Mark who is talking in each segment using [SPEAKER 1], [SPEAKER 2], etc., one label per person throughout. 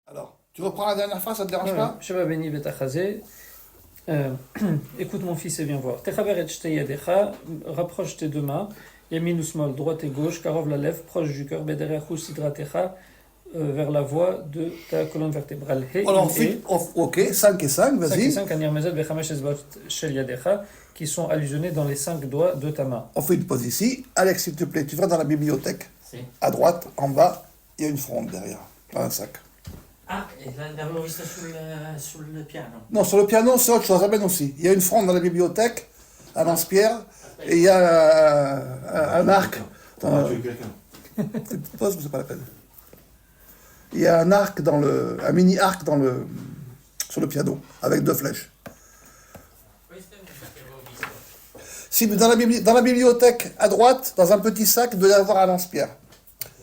[SPEAKER 1] Alors, tu reprends la dernière phrase, ça ne te dérange pas?
[SPEAKER 2] Shabbat Beni Betachazé. Écoute mon fils et viens voir. Techaber et shtei yadecha, rapproche tes deux mains. Yamin ou smol, droite et gauche. Karov la lèvre, proche du cœur. Bederechu sidratecha, vers la voie de ta colonne vertébrale.
[SPEAKER 1] Alors, ok, 5 et 5,
[SPEAKER 2] 5 et
[SPEAKER 1] vas-y.
[SPEAKER 2] 5, Anir Mezot, Bechamesh Ezbot Shel Yadecha, qui sont allusionnés dans les 5 doigts de ta main.
[SPEAKER 1] On fait une pause ici. Alex, s'il te plaît, tu vas dans la bibliothèque.
[SPEAKER 3] Si.
[SPEAKER 1] À droite, en bas, il y a une fronde derrière, dans un sac.
[SPEAKER 3] Ah, e l'avevo vista sul piano.
[SPEAKER 1] Non, sur le piano, c'est autre chose, amène aussi. Il y a une fronde dans la bibliothèque, à Lance-Pierre, et il y a un arc. Dans... Pause, c'est pas la peine. Il y a un arc un mini arc sur le piano, avec 2 flèches.
[SPEAKER 3] Questo è un che avevo visto.
[SPEAKER 1] Si, dans la bibliothèque, à droite, dans un petit sac, il doit y avoir à Lance-Pierre.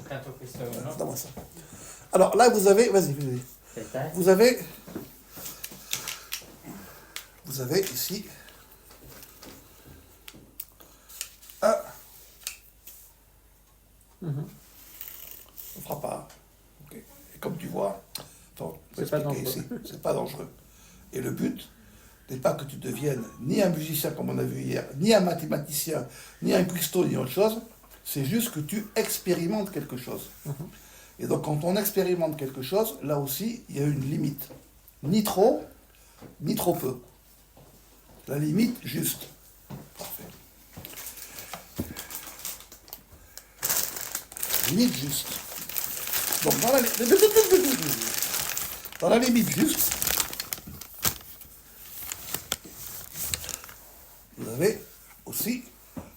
[SPEAKER 3] Intanto questo è uno.
[SPEAKER 1] Donne-moi ça. Alors là, vous avez, vas-y.
[SPEAKER 3] Aspetta,
[SPEAKER 1] Vous avez ici un. Ça ne fera pas. Ok. Et comme tu vois, attends, je vais
[SPEAKER 2] C'est pas
[SPEAKER 1] expliquer
[SPEAKER 2] dangereux.
[SPEAKER 1] ici, c'est pas dangereux. Et le but n'est pas que tu deviennes ni un musicien comme on a vu hier, ni un mathématicien, ni un cuistot, ni autre chose. C'est juste que tu expérimentes quelque chose. Et donc, quand on expérimente quelque chose, là aussi, il y a une limite. Ni trop peu. La limite, juste. Parfait. Limite juste. Donc, dans la limite juste, vous avez aussi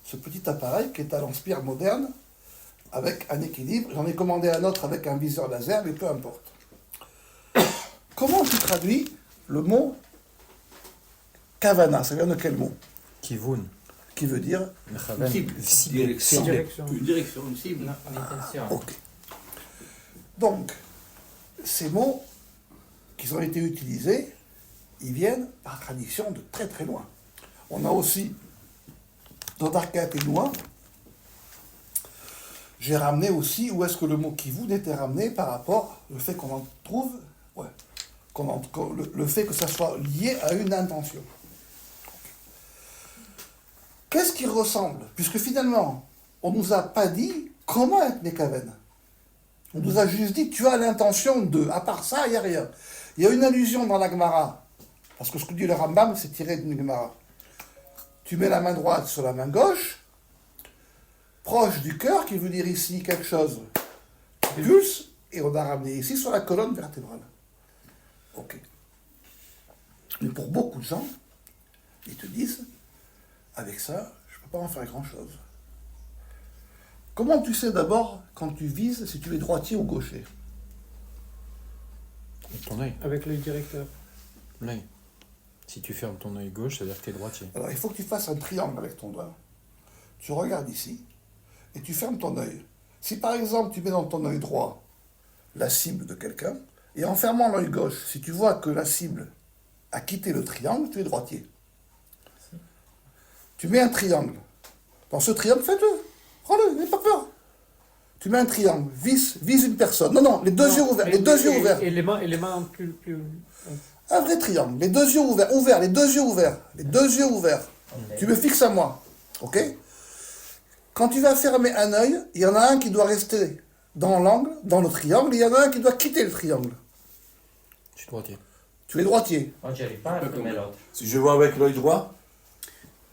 [SPEAKER 1] ce petit appareil qui est à Lance-Pierre moderne, avec un équilibre. J'en ai commandé un autre avec un viseur laser, mais peu importe. Comment tu traduis le mot kavana? Ça vient de quel mot?
[SPEAKER 4] Kivun.
[SPEAKER 1] Qui veut dire
[SPEAKER 4] Mechaven.
[SPEAKER 2] Direction.
[SPEAKER 5] Une direction, une cible.
[SPEAKER 3] un'intenzione.
[SPEAKER 1] ok. Donc, ces mots qui ont été utilisés, ils viennent par tradition de très très loin. On a aussi, dans Darkat et Noix, j'ai ramené aussi où est-ce que le mot kivun était ramené par rapport au fait qu'on en trouve, le fait que ça soit lié à une intention. Qu'est-ce qui ressemble? Puisque finalement, on ne nous a pas dit comment être Mekaven. On nous a juste dit, tu as l'intention de. À part ça, il n'y a rien. Il y a une allusion dans la Gemara, parce que ce que dit le Rambam, c'est tiré d'une Gemara. Tu mets la main droite sur la main gauche, proche du cœur, qui veut dire ici quelque chose qui pulse, et on a ramené ici sur la colonne vertébrale. Ok. Mais pour beaucoup de gens, ils te disent, avec ça, je ne peux pas en faire grand-chose. Comment tu sais d'abord, quand tu vises, si tu es droitier ou gaucher?
[SPEAKER 4] Ton œil.
[SPEAKER 2] Avec l'œil directeur.
[SPEAKER 4] L'œil. Si tu fermes ton œil gauche, ça veut dire que tu es droitier.
[SPEAKER 1] Alors, il faut que tu fasses un triangle avec ton doigt. Tu regardes ici, et tu fermes ton œil. Si par exemple, tu mets dans ton œil droit la cible de quelqu'un, et en fermant l'œil gauche, si tu vois que la cible a quitté le triangle, tu es droitier. Tu mets un triangle. Dans ce triangle, fais-le. Prends-le, n'aie pas peur. Tu mets un triangle, vise une personne. Non, les deux yeux ouverts, les deux yeux ouverts.
[SPEAKER 2] Et les mains plus...
[SPEAKER 1] Un vrai triangle, les deux yeux ouverts, les deux yeux ouverts, les deux yeux ouverts. Tu me fixes à moi, ok? Quand tu vas fermer un œil, il y en a un qui doit rester dans l'angle, dans le triangle, et il y en a un qui doit quitter le triangle.
[SPEAKER 4] Je suis droitier.
[SPEAKER 1] Tu es droitier.
[SPEAKER 3] Oggi riparto come l'altro.
[SPEAKER 5] Si je vois avec l'œil droit,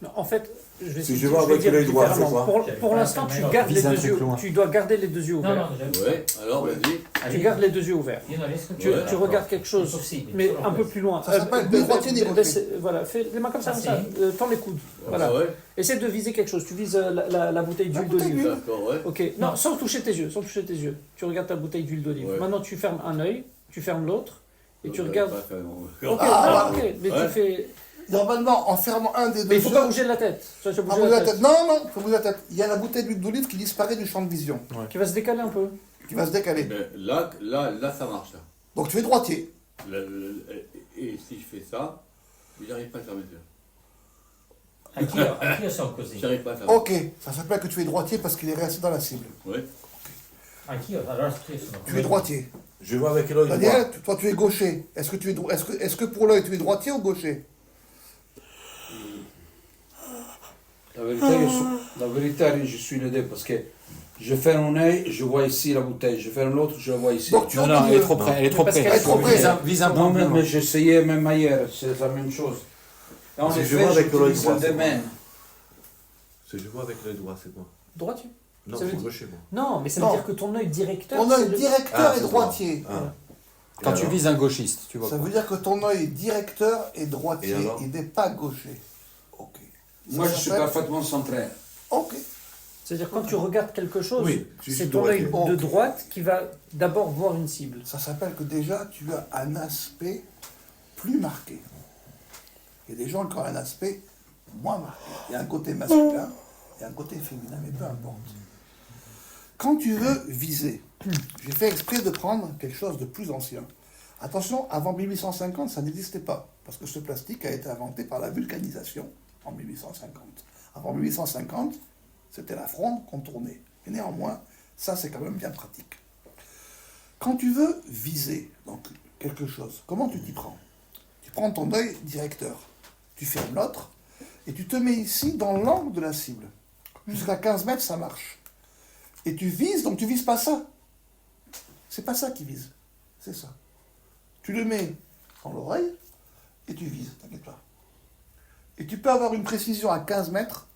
[SPEAKER 2] Non, en fait, je vais
[SPEAKER 5] Si je vois avec
[SPEAKER 2] dire
[SPEAKER 5] l'œil droit,
[SPEAKER 2] différemment.
[SPEAKER 5] c'est quoi
[SPEAKER 2] Pour l'instant, tu gardes les
[SPEAKER 4] Vise un
[SPEAKER 2] deux
[SPEAKER 4] truc
[SPEAKER 2] yeux.
[SPEAKER 4] loin.
[SPEAKER 2] Tu dois garder les deux yeux
[SPEAKER 3] No,
[SPEAKER 2] ouverts.
[SPEAKER 3] no,
[SPEAKER 5] ouais, alors vas-y.
[SPEAKER 2] Tu gardes les deux yeux ouverts.
[SPEAKER 3] Io non riesco
[SPEAKER 2] Tu,
[SPEAKER 5] Ouais.
[SPEAKER 2] tu regardes quelque chose,
[SPEAKER 3] Impossibile,
[SPEAKER 2] mais
[SPEAKER 3] solo
[SPEAKER 2] un peu
[SPEAKER 3] questo.
[SPEAKER 2] plus loin.
[SPEAKER 1] Ça s'appelle ni droitier ni gaucher.
[SPEAKER 2] Voilà, fais les mains comme ça,
[SPEAKER 3] Ah,
[SPEAKER 2] comme
[SPEAKER 3] si.
[SPEAKER 2] ça. Tends les coudes. Voilà.
[SPEAKER 5] Ah ouais,
[SPEAKER 2] Essaie de viser quelque chose. Tu vises la bouteille
[SPEAKER 1] La
[SPEAKER 2] d'huile
[SPEAKER 1] bouteille
[SPEAKER 2] d'olive.
[SPEAKER 1] d'huile.
[SPEAKER 5] d'accord, ouais.
[SPEAKER 2] Ok. Non, sans toucher tes yeux. Sans toucher tes yeux. Tu regardes ta bouteille d'huile d'olive.
[SPEAKER 5] Ouais.
[SPEAKER 2] Maintenant, tu fermes un œil, tu fermes l'autre, et tu
[SPEAKER 5] Donc,
[SPEAKER 2] regardes.
[SPEAKER 5] pas faire-
[SPEAKER 2] Ok,
[SPEAKER 1] Ah,
[SPEAKER 2] non, ok. Mais
[SPEAKER 5] ouais.
[SPEAKER 2] tu fais.
[SPEAKER 1] Normalement, en fermant un des deux
[SPEAKER 2] Mais il faut
[SPEAKER 1] yeux...
[SPEAKER 2] pas bouger la tête. Tu vas
[SPEAKER 1] Ah,
[SPEAKER 2] bouger
[SPEAKER 1] bouger
[SPEAKER 2] la
[SPEAKER 1] la
[SPEAKER 2] tête.
[SPEAKER 1] tête. Non, il faut bouger la tête. Il y a la bouteille d'huile d'olive qui disparaît du champ de vision,
[SPEAKER 2] Qui va se décaler un peu.
[SPEAKER 1] qui va se décaler.
[SPEAKER 5] Mais là, ça marche, là.
[SPEAKER 1] Donc tu es droitier.
[SPEAKER 5] Et si je fais ça, j'arrive pas à faire mes yeux.
[SPEAKER 3] Anch'io sono così.
[SPEAKER 5] J'arrive pas à faire.
[SPEAKER 1] Ok, ça s'appelle que tu es droitier parce qu'il est resté dans la cible.
[SPEAKER 5] Ouais.
[SPEAKER 3] Anch'io, allora stesso.
[SPEAKER 1] Tu es droitier.
[SPEAKER 6] Je vois avec l'œil droit.
[SPEAKER 1] Daniel, toi tu es gaucher. Est-ce que pour l'œil tu es droitier ou gaucher?
[SPEAKER 5] La vérité, je suis les deux parce que je ferme un œil, je vois ici la bouteille, je ferme l'autre, je la vois ici.
[SPEAKER 1] Donc tu
[SPEAKER 4] Non,
[SPEAKER 1] es au
[SPEAKER 4] non, elle est
[SPEAKER 1] milieu.
[SPEAKER 4] trop près. Elle est trop
[SPEAKER 2] Parce
[SPEAKER 4] près.
[SPEAKER 2] qu'elle est
[SPEAKER 1] trop près.
[SPEAKER 4] Vise un
[SPEAKER 5] Non,
[SPEAKER 4] point plus loin.
[SPEAKER 5] mais j'essayais même ailleurs, c'est la même chose. Et en
[SPEAKER 6] Si je
[SPEAKER 5] effet,
[SPEAKER 6] vois avec l'œil
[SPEAKER 5] j'utilise
[SPEAKER 6] droit,
[SPEAKER 5] les
[SPEAKER 6] c'est
[SPEAKER 5] deux mains.
[SPEAKER 6] Si je vois avec l'œil droit, c'est quoi?
[SPEAKER 2] Droitier.
[SPEAKER 6] Non,
[SPEAKER 2] Ça veut
[SPEAKER 6] c'est
[SPEAKER 2] dire-
[SPEAKER 6] gaucher, moi.
[SPEAKER 2] Non, mais ça veut
[SPEAKER 1] Non.
[SPEAKER 2] dire que ton œil directeur.
[SPEAKER 1] Ton
[SPEAKER 2] c'est
[SPEAKER 1] œil
[SPEAKER 2] le-
[SPEAKER 1] directeur
[SPEAKER 6] Ah,
[SPEAKER 1] est
[SPEAKER 6] c'est
[SPEAKER 1] droitier.
[SPEAKER 6] Ah. Et
[SPEAKER 4] Quand tu
[SPEAKER 6] alors
[SPEAKER 4] vises un gauchiste, tu vois
[SPEAKER 1] Ça
[SPEAKER 4] quoi.
[SPEAKER 1] veut dire que ton œil directeur est droitier.
[SPEAKER 6] Et alors
[SPEAKER 1] Il n'est pas gaucher. Ok.
[SPEAKER 5] Moi,
[SPEAKER 1] Ça
[SPEAKER 5] je suis
[SPEAKER 1] s'appelle-
[SPEAKER 5] parfaitement centré.
[SPEAKER 1] Ok.
[SPEAKER 2] C'est-à-dire quand tu regardes quelque chose,
[SPEAKER 6] Oui, tu
[SPEAKER 2] c'est
[SPEAKER 6] suis
[SPEAKER 2] ton œil
[SPEAKER 6] droitier.
[SPEAKER 2] de
[SPEAKER 1] Ok.
[SPEAKER 2] droite qui va d'abord voir une cible.
[SPEAKER 1] Ça s'appelle que déjà tu as un aspect plus marqué. Il y a des gens qui ont un aspect moins marqué. Il y a un côté masculin et un côté féminin, mais peu importe. Quand tu veux viser, j'ai fait exprès de prendre quelque chose de plus ancien. Attention, avant 1850, ça n'existait pas, parce que ce plastique a été inventé par la vulcanisation en 1850. Avant 1850, c'était la fronde qu'on tournait. Et néanmoins, ça c'est quand même bien pratique. Quand tu veux viser donc, quelque chose, comment tu t'y prends? Tu prends ton œil directeur, tu fermes l'autre, et tu te mets ici dans l'angle de la cible. Jusqu'à 15 mètres, ça marche. Et tu vises, donc tu vises pas ça. C'est pas ça qui vise, c'est ça. Tu le mets dans l'oreille, et tu vises, t'inquiète pas. Et tu peux avoir une précision à 15 mètres,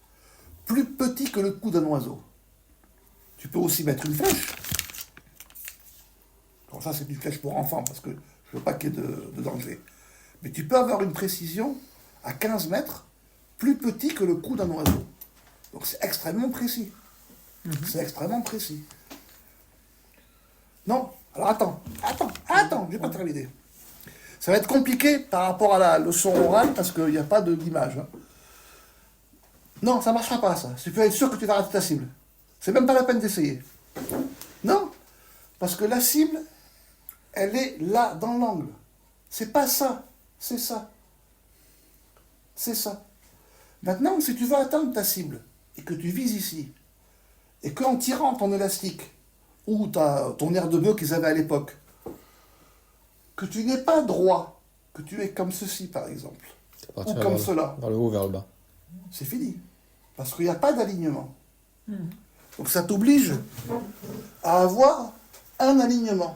[SPEAKER 1] plus petit que le cou d'un oiseau. Tu peux aussi mettre une flèche. Bon, ça, c'est une flèche pour enfants, parce que je veux pas qu'il y ait de danger. Mais tu peux avoir une précision à 15 mètres, plus petit que le cou d'un oiseau. Donc c'est extrêmement précis. C'est extrêmement précis. Non, alors attends, j'ai pas terminé. Ça va être compliqué par rapport à la leçon orale, parce qu'il n'y a pas d'image. Hein. Non, ça ne marchera pas, ça. Tu peux être sûr que tu vas rater ta cible. C'est même pas la peine d'essayer. Non, parce que la cible, elle est là, dans l'angle. C'est pas ça, c'est ça. C'est ça. Maintenant, si tu veux atteindre ta cible, et que tu vises ici, et qu'en tirant ton élastique, ou ton air de bœuf qu'ils avaient à l'époque, que tu n'es pas droit, que tu es comme ceci, par exemple,
[SPEAKER 4] C'est
[SPEAKER 1] ou
[SPEAKER 4] partir
[SPEAKER 1] comme
[SPEAKER 4] vers
[SPEAKER 1] cela,
[SPEAKER 4] le haut, vers le bas.
[SPEAKER 1] c'est fini. Parce qu'il n'y a pas d'alignement. Donc ça t'oblige à avoir un alignement.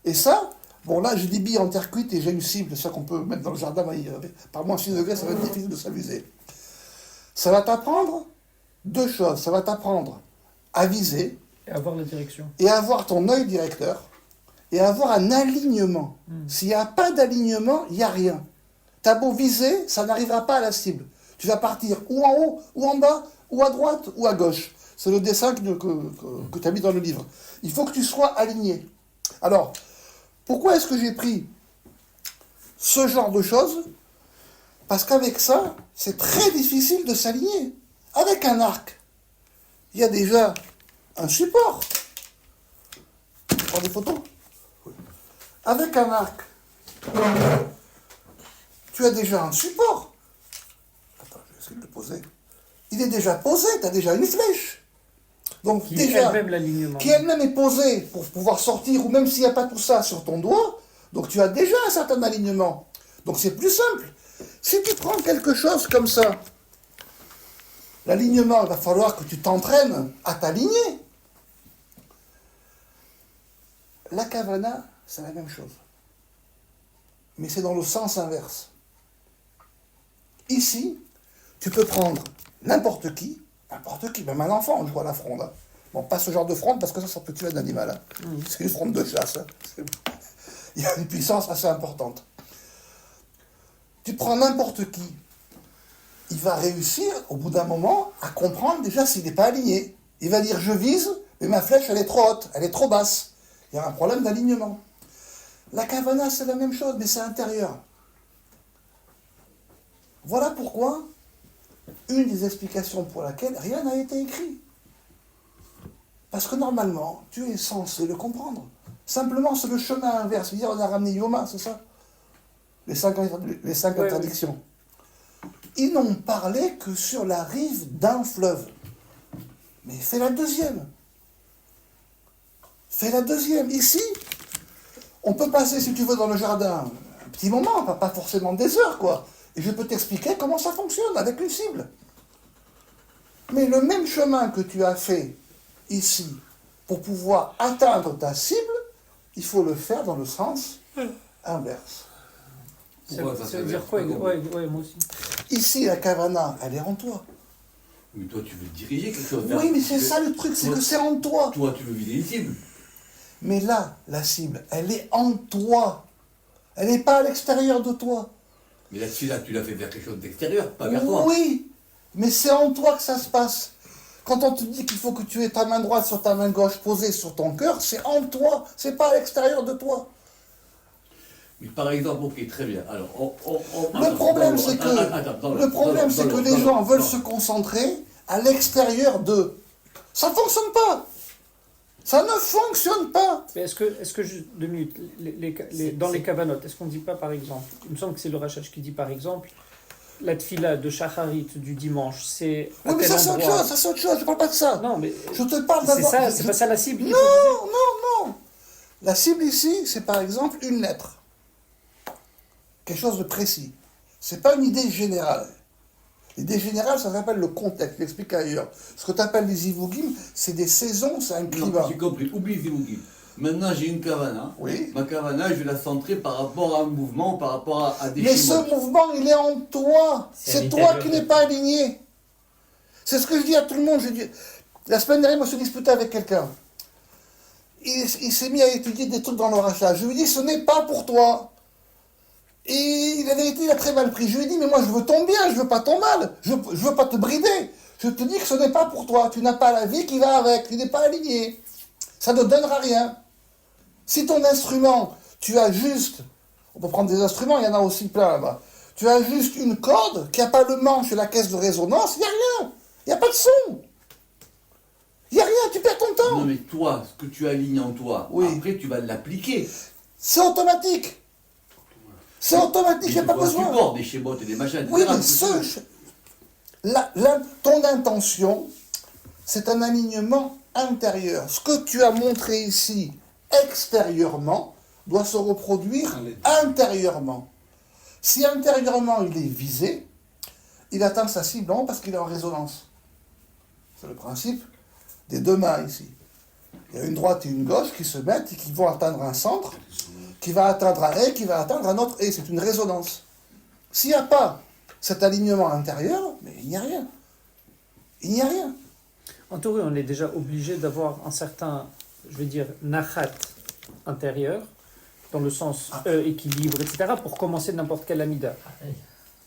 [SPEAKER 1] Et ça, bon là j'ai des billes en terre cuite et j'ai une cible, c'est ça qu'on peut mettre dans le jardin, par moins 6 degrés, ça va être difficile de s'amuser. Ça va t'apprendre deux choses. Ça va t'apprendre à viser
[SPEAKER 2] Et avoir la direction.
[SPEAKER 1] et à avoir ton œil directeur et à avoir un alignement. S'il n'y a pas d'alignement, il n'y a rien. T'as beau viser, ça n'arrivera pas à la cible. Tu vas partir ou en haut, ou en bas, ou à droite, ou à gauche. C'est le dessin que tu as mis dans le livre. Il faut que tu sois aligné. Alors, pourquoi est-ce que j'ai pris ce genre de choses? Parce qu'avec ça, c'est très difficile de s'aligner. Avec un arc, il y a déjà un support. Tu prends des photos? Oui. Avec un arc, tu as déjà un support. Attends, je vais essayer de le poser. Il est déjà posé, tu as déjà une flèche. Donc
[SPEAKER 2] Qui est
[SPEAKER 1] déjà,
[SPEAKER 2] elle-même l'alignement.
[SPEAKER 1] qui elle-même est posée pour pouvoir sortir, ou même s'il n'y a pas tout ça sur ton doigt, donc tu as déjà un certain alignement. Donc c'est plus simple. Si tu prends quelque chose comme ça, l'alignement, il va falloir que tu t'entraînes à t'aligner. La kavana, c'est la même chose. Mais c'est dans le sens inverse. Ici, tu peux prendre n'importe qui, même un enfant, on joue à la fronde. Hein. Bon, pas ce genre de fronde, parce que ça peut tuer un animal. Hein. C'est une fronde de chasse. Hein. Il y a une puissance assez importante. Tu prends n'importe qui, il va réussir, au bout d'un moment, à comprendre déjà s'il n'est pas aligné. Il va dire, je vise, mais ma flèche, elle est trop haute, elle est trop basse. Il y a un problème d'alignement. La kavana, c'est la même chose, mais c'est intérieur. Voilà pourquoi, une des explications pour laquelle rien n'a été écrit. Parce que normalement, tu es censé le comprendre. Simplement, c'est le chemin inverse. Hier, on a ramené Yoma, c'est ça? Les cinq interdictions. Ils n'ont parlé que sur la rive d'un fleuve. Mais fais la deuxième. fais la deuxième. Ici, on peut passer, si tu veux, dans le jardin un petit moment, pas forcément des heures, quoi. Et je peux t'expliquer comment ça fonctionne avec une cible. Mais le même chemin que tu as fait ici pour pouvoir atteindre ta cible, il faut le faire dans le sens inverse.
[SPEAKER 3] Pourquoi ça
[SPEAKER 2] Ça veut
[SPEAKER 3] fait
[SPEAKER 2] dire
[SPEAKER 3] vert?
[SPEAKER 2] quoi
[SPEAKER 3] Pas compris.
[SPEAKER 2] ouais, moi aussi.
[SPEAKER 1] Ici, la kavana, elle est en toi.
[SPEAKER 6] Mais toi, tu veux diriger quelque chose.
[SPEAKER 1] Oui, mais c'est ça le truc, c'est que c'est en toi.
[SPEAKER 6] Toi, tu veux vider les cibles.
[SPEAKER 1] Mais là, la cible, elle est en toi. Elle n'est pas à l'extérieur de toi.
[SPEAKER 6] Mais là, tu l'as fait vers quelque chose d'extérieur, pas vers toi.
[SPEAKER 1] Oui, mais c'est en toi que ça se passe. Quand on te dit qu'il faut que tu aies ta main droite sur ta main gauche posée sur ton cœur, c'est en toi, c'est pas à l'extérieur de toi.
[SPEAKER 6] Mais par exemple, ok, très bien. Alors,
[SPEAKER 1] Le problème, c'est que les gens veulent se concentrer à l'extérieur d'eux. Ça ne fonctionne pas. Ça ne fonctionne pas.
[SPEAKER 2] Mais est-ce que juste 2 minutes, dans les cavanotes, est-ce qu'on ne dit pas par exemple, il me semble que c'est le Rachach qui dit par exemple, la tfila de Shacharit du dimanche, c'est à
[SPEAKER 1] Oui, mais
[SPEAKER 2] tel
[SPEAKER 1] ça c'est autre
[SPEAKER 2] endroit.
[SPEAKER 1] chose, ça c'est autre chose, je ne parle pas de ça.
[SPEAKER 2] Non, mais
[SPEAKER 1] Je te parle
[SPEAKER 2] c'est
[SPEAKER 1] d'abord...
[SPEAKER 2] ça, c'est pas ça la cible.
[SPEAKER 1] Non, non, non. La cible ici, c'est par exemple une lettre. Quelque chose de précis. C'est pas une idée générale. L'idée générale, ça s'appelle le contexte. Je l'explique ailleurs. Ce que tu appelles les ivugim, c'est des saisons, c'est un climat.
[SPEAKER 6] Non, j'ai compris. Oublie Zivougi. Maintenant, j'ai une kavana.
[SPEAKER 1] Oui.
[SPEAKER 6] Ma kavana, je vais la centrer par rapport à un mouvement, par rapport à des
[SPEAKER 1] Mais
[SPEAKER 6] schémas.
[SPEAKER 1] ce mouvement, il est en toi.
[SPEAKER 3] C'est à
[SPEAKER 1] C'est toi
[SPEAKER 3] l'intérieur
[SPEAKER 1] qui
[SPEAKER 3] de
[SPEAKER 1] n'es
[SPEAKER 3] toi.
[SPEAKER 1] pas aligné. C'est ce que je dis à tout le monde. La semaine dernière, je me suis disputé avec quelqu'un. Il s'est mis à étudier des trucs dans le rachat. Je lui ai dit, ce n'est pas pour toi. Et la vérité, il a très mal pris. Je lui ai dit, mais moi, je veux ton bien, je veux pas ton mal. Je veux pas te brider. Je te dis que ce n'est pas pour toi. Tu n'as pas la vie qui va avec. Tu n'es pas aligné. Ça ne donnera rien. Si ton instrument, tu as juste... On peut prendre des instruments, il y en a aussi plein là-bas. Tu as juste une corde qui n'a pas le manche et la caisse de résonance, il n'y a rien. Il n'y a pas de son. Il n'y a rien, tu perds ton temps.
[SPEAKER 6] Non, mais toi, ce que tu alignes en toi,
[SPEAKER 1] Oui.
[SPEAKER 6] après, tu vas l'appliquer.
[SPEAKER 1] C'est automatique. C'est automatique, il n'y a pas
[SPEAKER 6] Un
[SPEAKER 1] besoin.
[SPEAKER 6] support, des schémotes et des machins, etc.
[SPEAKER 1] Oui, mais
[SPEAKER 6] tout ça.
[SPEAKER 1] ton intention, c'est un alignement intérieur. Ce que tu as montré ici extérieurement doit se reproduire intérieurement. Si intérieurement il est visé, il atteint sa cible non parce qu'il est en résonance. C'est le principe des deux mains ici. Il y a une droite et une gauche qui se mettent et qui vont atteindre un centre, qui va atteindre un et qui va atteindre un autre et. C'est une résonance. S'il n'y a pas cet alignement intérieur, mais il n'y a rien. Il n'y a rien.
[SPEAKER 2] En théorie, on est déjà obligé d'avoir un certain, je vais dire, nachat intérieur, dans le sens équilibre, etc., pour commencer n'importe quelle amida.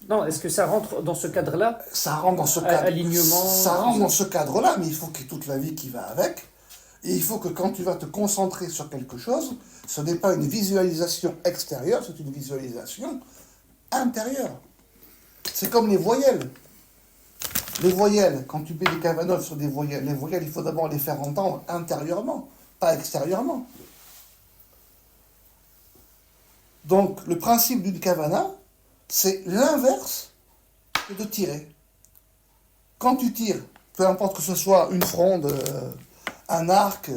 [SPEAKER 2] Non, est-ce que ça rentre dans ce cadre-là?
[SPEAKER 1] Ça rentre dans ce cadre.
[SPEAKER 2] Alignement.
[SPEAKER 1] Ça rentre dans ce cadre-là, mais il faut qu'il y ait toute la vie qui va avec. Et il faut que quand tu vas te concentrer sur quelque chose, ce n'est pas une visualisation extérieure, c'est une visualisation intérieure. C'est comme les voyelles. Les voyelles, quand tu mets des cavanoles sur des voyelles, les voyelles, il faut d'abord les faire entendre intérieurement, pas extérieurement. Donc, le principe d'une kavana, c'est l'inverse que de tirer. Quand tu tires, peu importe que ce soit une fronde, un arc,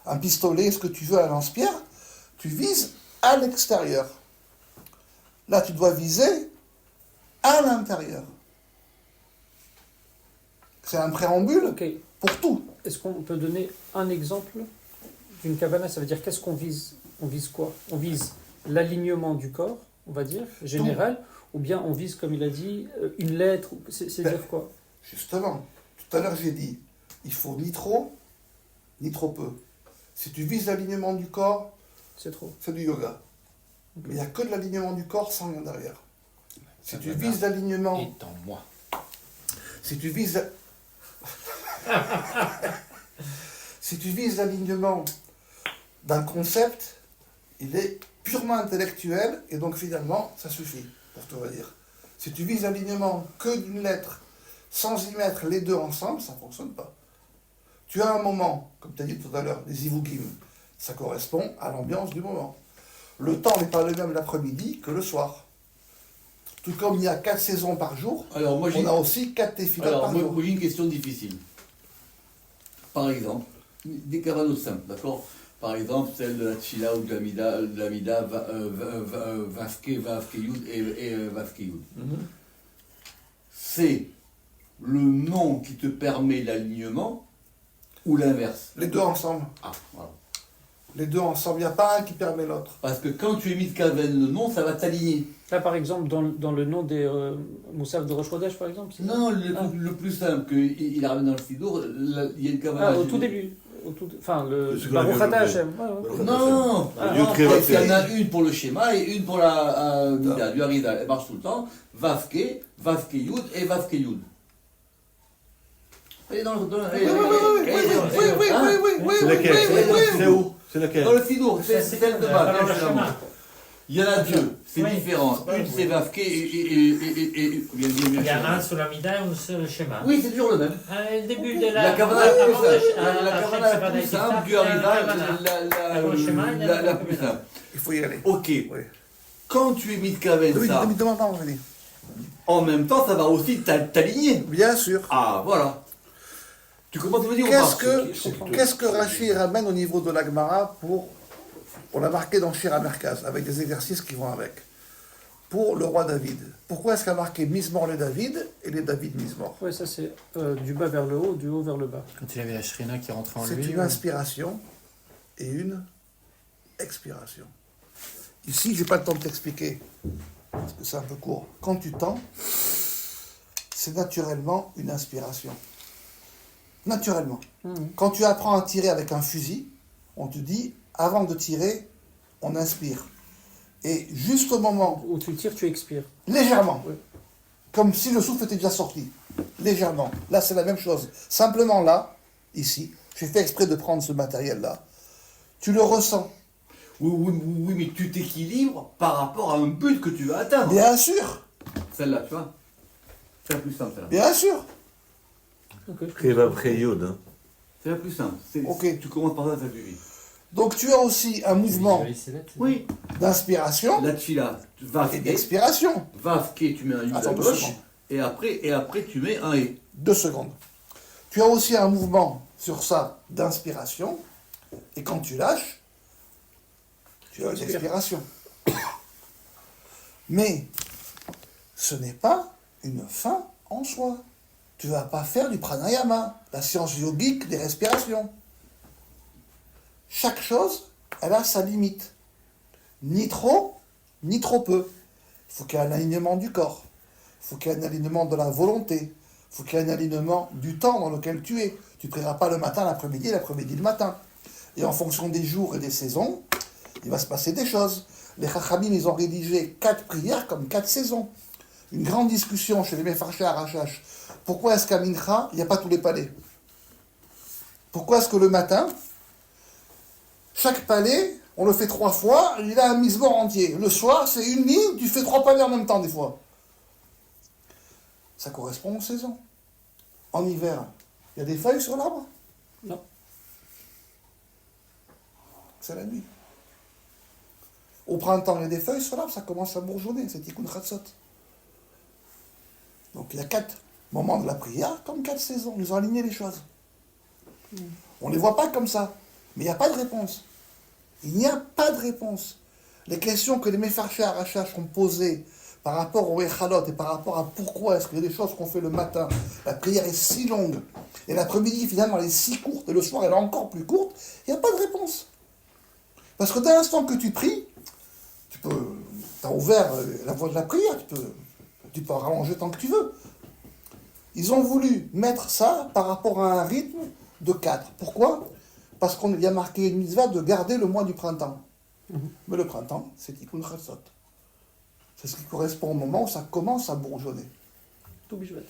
[SPEAKER 1] un pistolet, ce que tu veux à lance-pierre, tu vises à l'extérieur. Là, tu dois viser à l'intérieur. C'est un préambule
[SPEAKER 2] Ok.
[SPEAKER 1] pour tout.
[SPEAKER 2] Est-ce qu'on peut donner un exemple d'une kavana? Ça veut dire qu'est-ce qu'on vise? On vise quoi? On vise l'alignement du corps, on va dire, général, ou bien on vise, comme il a dit, une lettre, c'est dire quoi?
[SPEAKER 1] Justement, tout à l'heure j'ai dit, il faut ni trop peu. Si tu vises l'alignement du corps,
[SPEAKER 2] C'est trop.
[SPEAKER 1] c'est du yoga. Mais il n'y a que de l'alignement du corps sans rien derrière. Si tu vises l'alignement...
[SPEAKER 4] Et en moi.
[SPEAKER 1] Si tu vises... Si tu vises l'alignement d'un concept, il est purement intellectuel, et donc finalement, ça suffit, pour tout dire. Si tu vises l'alignement que d'une lettre, sans y mettre les deux ensemble, ça ne fonctionne pas. Tu as un moment, comme tu as dit tout à l'heure, les ivugim, ça correspond à l'ambiance du moment. Le temps n'est pas le même l'après-midi que le soir. Tout comme il y a 4 saisons par jour,
[SPEAKER 6] Alors, moi,
[SPEAKER 1] on a aussi 4 tefilot
[SPEAKER 6] Alors,
[SPEAKER 1] par
[SPEAKER 6] moi,
[SPEAKER 1] jour.
[SPEAKER 6] j'ai une question difficile. Par exemple, des cavanos simples, d'accord? Par exemple, celle de la Tchila ou de l'Amida, Vavke, Vavke Yud et Vavke Yud. C'est le nom qui te permet l'alignement ou l'inverse?
[SPEAKER 1] Les deux ensemble.
[SPEAKER 6] Ah, voilà.
[SPEAKER 1] Les deux ensemble. Il n'y a pas un qui permet l'autre.
[SPEAKER 6] Parce que quand tu émites Kaven le nom, ça va t'aligner.
[SPEAKER 2] Là, par exemple, dans le nom des Moussaf de Rosh Chodesh, par exemple. c'est ça
[SPEAKER 6] Non, le plus simple, qu'il ramène dans le Sidour, il y a une Kavanah.
[SPEAKER 2] Ah, au tout début. Enfin, le
[SPEAKER 7] C'est ce qu'on
[SPEAKER 2] Baruch
[SPEAKER 7] a
[SPEAKER 2] Ata
[SPEAKER 7] vu,
[SPEAKER 2] Hashem. Ouais, ouais.
[SPEAKER 6] Non,
[SPEAKER 2] Ah,
[SPEAKER 7] Yud Kei Vav
[SPEAKER 6] il y en
[SPEAKER 7] Kei.
[SPEAKER 6] a une pour le schéma et une pour la Mida, du Harida. Elle marche tout le temps. Vavke, Vavke Yud et Vavke Yud. Elle est dans le.
[SPEAKER 7] C'est laquelle? C'est où? C'est laquelle?
[SPEAKER 6] Dans le Sidour, c'est celle de base.
[SPEAKER 3] Alors, le chemin.
[SPEAKER 6] Il y en a deux, c'est
[SPEAKER 3] Oui.
[SPEAKER 6] différent. Une c'est Vavke et. Bien,
[SPEAKER 3] Il y a
[SPEAKER 6] schéma.
[SPEAKER 3] un sur la Mida et un sur le schéma.
[SPEAKER 6] Oui, c'est toujours le même.
[SPEAKER 3] Le début de
[SPEAKER 6] La Kavanah
[SPEAKER 3] avant
[SPEAKER 6] la plus simple.
[SPEAKER 3] Hachem,
[SPEAKER 6] La Kavanah la plus simple du Harida,
[SPEAKER 3] Avant le schéma, il y a
[SPEAKER 6] la plus simple.
[SPEAKER 1] Il faut y aller.
[SPEAKER 6] Ok.
[SPEAKER 1] Oui.
[SPEAKER 6] Quand tu émites Kaven,
[SPEAKER 1] Oui,
[SPEAKER 6] ça,
[SPEAKER 1] demande pas, on va dire.
[SPEAKER 6] en même temps, ça va aussi t'aligner.
[SPEAKER 1] Bien sûr.
[SPEAKER 6] Ah, voilà. Tu comprends ce que je veux dire ou pas?
[SPEAKER 1] Qu'est-ce que Rashi ramène au niveau de l'Agmara on l'a marqué dans Shira Merkaz, avec des exercices qui vont avec. Pour le roi David. Pourquoi est-ce qu'il a marqué Mismor les David et les David Mismor?
[SPEAKER 2] Ouais, ça c'est du bas vers le haut, du haut vers le bas.
[SPEAKER 4] Quand il avait la Shrina qui rentrait en
[SPEAKER 1] C'est
[SPEAKER 4] lui.
[SPEAKER 1] une inspiration et une expiration. Ici, je n'ai pas le temps de t'expliquer, parce que c'est un peu court. Quand tu tends, c'est naturellement une inspiration. Naturellement. Quand tu apprends à tirer avec un fusil, on te dit, avant de tirer, on inspire. Et juste au moment,
[SPEAKER 2] Où tu tires, tu expires.
[SPEAKER 1] légèrement,
[SPEAKER 2] Oui.
[SPEAKER 1] comme si le souffle était déjà sorti, légèrement. Là, c'est la même chose. Simplement là, ici, j'ai fait exprès de prendre ce matériel-là. Tu le ressens.
[SPEAKER 6] Oui, mais tu t'équilibres par rapport à un but que tu veux atteindre.
[SPEAKER 1] Bien sûr,
[SPEAKER 6] Celle-là, tu vois. C'est la plus simple, celle-là.
[SPEAKER 1] bien sûr.
[SPEAKER 2] Ok.
[SPEAKER 7] Kei Vav Kei Yud, hein.
[SPEAKER 6] C'est la plus simple.
[SPEAKER 1] Ok.
[SPEAKER 6] Tu commences par ça, ça suffit.
[SPEAKER 1] Donc tu as aussi un mouvement
[SPEAKER 6] Oui.
[SPEAKER 1] d'inspiration
[SPEAKER 6] La Tchila,
[SPEAKER 1] et
[SPEAKER 6] Vavke,
[SPEAKER 1] d'expiration.
[SPEAKER 6] Vavke, tu mets un Yud à
[SPEAKER 1] Attends 2
[SPEAKER 6] gauche.
[SPEAKER 1] secondes.
[SPEAKER 6] Et après, tu mets un E.
[SPEAKER 1] 2 secondes. Tu as aussi un mouvement sur ça d'inspiration. Et quand tu lâches, tu as une expiration. Mais ce n'est pas une fin en soi. Tu ne vas pas faire du pranayama, la science yogique des respirations. Chaque chose, elle a sa limite. Ni trop peu. Il faut qu'il y ait un alignement du corps. Il faut qu'il y ait un alignement de la volonté. Il faut qu'il y ait un alignement du temps dans lequel tu es. Tu ne prieras pas le matin, l'après-midi, l'après-midi, le matin. Et en fonction des jours et des saisons, il va se passer des choses. Les Chachamim, ils ont rédigé 4 prières comme 4 saisons. Une grande discussion chez les Mefarchés à Rachash. Pourquoi est-ce qu'à Mincha, il n'y a pas tous les palais? Pourquoi est-ce que le matin, chaque palais, on le fait 3 fois, il a un misbord entier. Le soir, c'est une ligne, tu fais 3 palais en même temps des fois. Ça correspond aux saisons. En hiver, il y a des feuilles sur l'arbre?
[SPEAKER 2] Non.
[SPEAKER 1] C'est la nuit. Au printemps, il y a des feuilles sur l'arbre, ça commence à bourgeonner, c'est Tikkun Chatzot. Donc il y a 4 moments de la prière, comme 4 saisons. Ils ont aligné les choses. On ne les voit pas comme ça, mais il n'y a pas de réponse. Il n'y a pas de réponse. Les questions que les Mefarchés à Rachash ont posées par rapport au Echalot et par rapport à pourquoi est-ce qu'il y a des choses qu'on fait le matin, la prière est si longue, et l'après-midi finalement elle est si courte, et le soir elle est encore plus courte, il n'y a pas de réponse. Parce que dès l'instant que tu pries, tu as ouvert la voie de la prière, tu peux rallonger tant que tu veux. Ils ont voulu mettre ça par rapport à un rythme de 4. Pourquoi? Parce qu'il y a marqué une mitzvah de garder le mois du printemps. Mais le printemps, c'est Tikkun Chatzot. C'est ce qui correspond au moment où ça commence à bourgeonner.
[SPEAKER 2] Tout bishvat.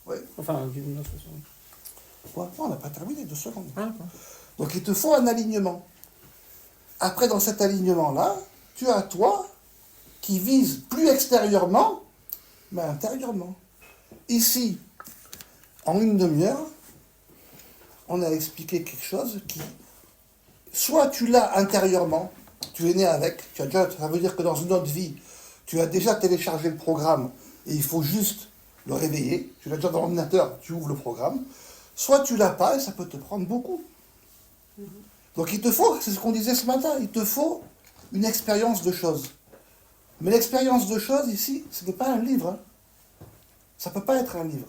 [SPEAKER 1] Oui.
[SPEAKER 2] Enfin, d'une autre façon.
[SPEAKER 1] Quoi? Non, on n'a pas terminé, 2 secondes.
[SPEAKER 2] Ah,
[SPEAKER 1] Donc il te faut un alignement. Après, dans cet alignement-là, tu as toi qui vise plus extérieurement, mais intérieurement. Ici, en une demi-heure, on a expliqué quelque chose qui, soit tu l'as intérieurement, tu es né avec, ça veut dire que dans une autre vie, tu as déjà téléchargé le programme et il faut juste le réveiller. Tu l'as déjà dans l'ordinateur, tu ouvres le programme. Soit tu l'as pas et ça peut te prendre beaucoup. Donc il te faut, c'est ce qu'on disait ce matin, il te faut une expérience de choses. Mais l'expérience de choses ici, ce n'est pas un livre. Hein. Ça ne peut pas être un livre.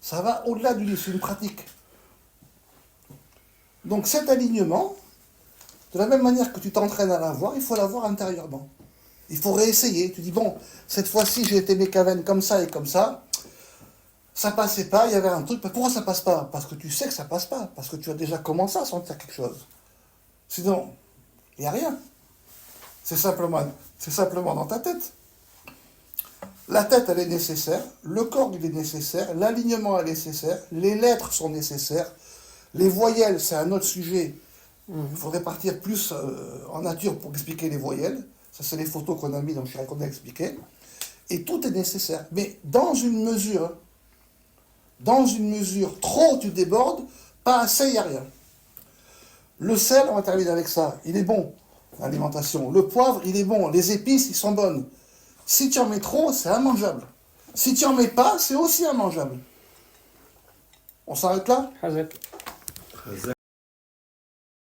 [SPEAKER 1] Ça va au-delà du livre, c'est une pratique. Donc cet alignement, de la même manière que tu t'entraînes à l'avoir, il faut l'avoir intérieurement. Il faut réessayer. Tu dis, bon, cette fois-ci j'ai été Mekaven comme ça et comme ça passait pas, il y avait un truc. Mais pourquoi ça passe pas? Parce que tu sais que ça passe pas, parce que tu as déjà commencé à sentir quelque chose. Sinon, il n'y a rien. C'est simplement dans ta tête. La tête, elle est nécessaire, le corps, il est nécessaire, l'alignement est nécessaire, les lettres sont nécessaires, les voyelles, c'est un autre sujet. Il faudrait partir plus en nature pour expliquer les voyelles. Ça, c'est les photos qu'on a mis, donc je qu'on a expliqué. Et tout est nécessaire. Mais dans une mesure, trop tu débordes, pas assez, il n'y a rien. Le sel, on va terminer avec ça, il est bon, l'alimentation. Le poivre, il est bon. Les épices, ils sont bonnes. Si tu en mets trop, c'est immangeable. Si tu en mets pas, c'est aussi immangeable. On s'arrête là?
[SPEAKER 2] Hazak.